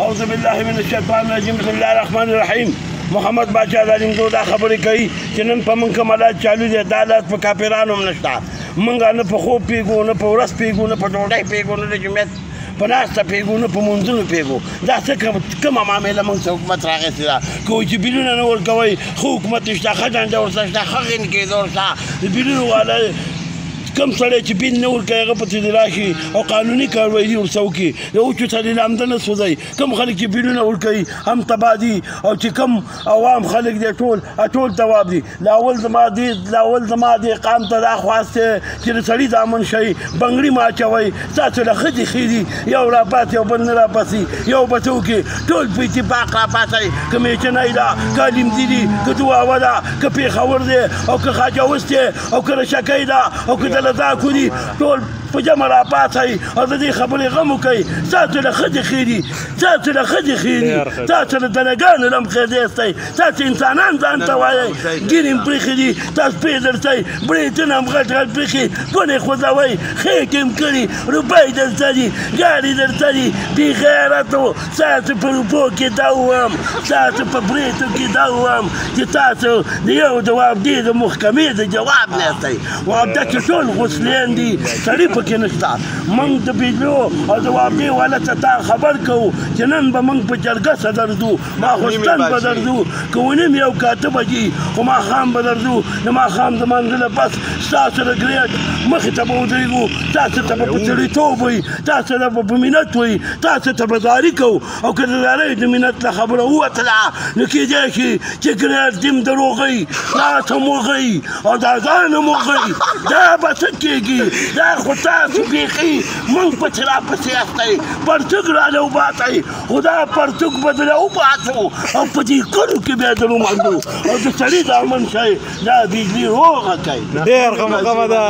اعوذ بالله من الشیطان الرجیم بسم الله الرحمن الرحیم محمد باچا دالینګو دا خبرې کوي چې نن په موږ کوم حالات چالو دي دا حالات په کافرانو هم نشته موږ نه په خوب پیږو نه په ورځ پیږو نه په ډوډۍ پیږو نه د جمعیت په ناسته پیږو نه په مونځونو پیږو دا څه کومه معامله موږ ته حکومت راغېستې ده کوي چې بیلونه نه ورکوئ ښه حکومت شته ښه ډنډه ورته شته ښه غین کېدو شته د بیلونو والا کم سړی چې بیل نه ورکوي هغه پسې دې راشي او قانوني کاروایي ورسره وکړي د اوچو سړي لامده نه سوځوي کوم خلک چې بیلونه ورکوي هم تباه دي او چې کوم عوام خلک دي ټول تواب دي لاول زما دې قام ته دا خواست دی چې د سړي دامن شئ بنګړي مه اچوئ ستاسو له ښځې ښې دي یو راپاسي او بل نه راپاسي یو به څه وکړي ټول په اتفاق راپاسئ که میچنی ده که لیمځي دي که دواوه ده که پېښور دی او که خواجه اوس دی او که رشکۍ ده او که لذاکو دي ټول په جمع راپاڅئ او د دې خبرې غم وکئ ستاسو له ښځې ښې دي ستاسو له ښځې ښې دي ستاسو له دنګانو لم ښځې استئ ستاسو انسانان ځان ته وایئ ګیرې م پرېښې دي تاسو پرې درځئ بریتونه م غټ غټ پرېښې ګونې خوځوئ خېکې م کړي روپۍ درته دي ګاډي درته دي بې غیرتو ستاسو په روپو کې دا ووایم ستاسو په بریتو کې دا ووایم چې تاسو د یو جواب دی د محکمې د جواب نه استئ وعدکې ټول غسلین دي سړي پکې نشته موږ د بیلو او د وابدې والا ته تا خبر کوو چې نن به موږ په جرګه څه درځو ماخوستن به درځو که ونیم یو که اته بجې خو ماښام به درځو د ماښام د مانځه نه پس ستاسو د ګریډ مخې ته به ودرېږو تاسو ته به په سړیتوب وي تاسو ته به په مینت وي تاسو ته به زاري کوو او که د زارۍ د مینت له خبره ووتله نو کېدای شي چې ګریډ دې م دروغئ لاس هم وغئ او دا ځان هم وغئ دا به څه کېږي دا خو تاسو بیخي موږ پسې راپسې استئ پرتوګ راله وباسئ خو دا پرتوګ به درله وباسو او په دې کلو کې بیا در ومنډو او د سړي زامن شئ دا بجلي روغه کوي ډېر ښه مقامه ده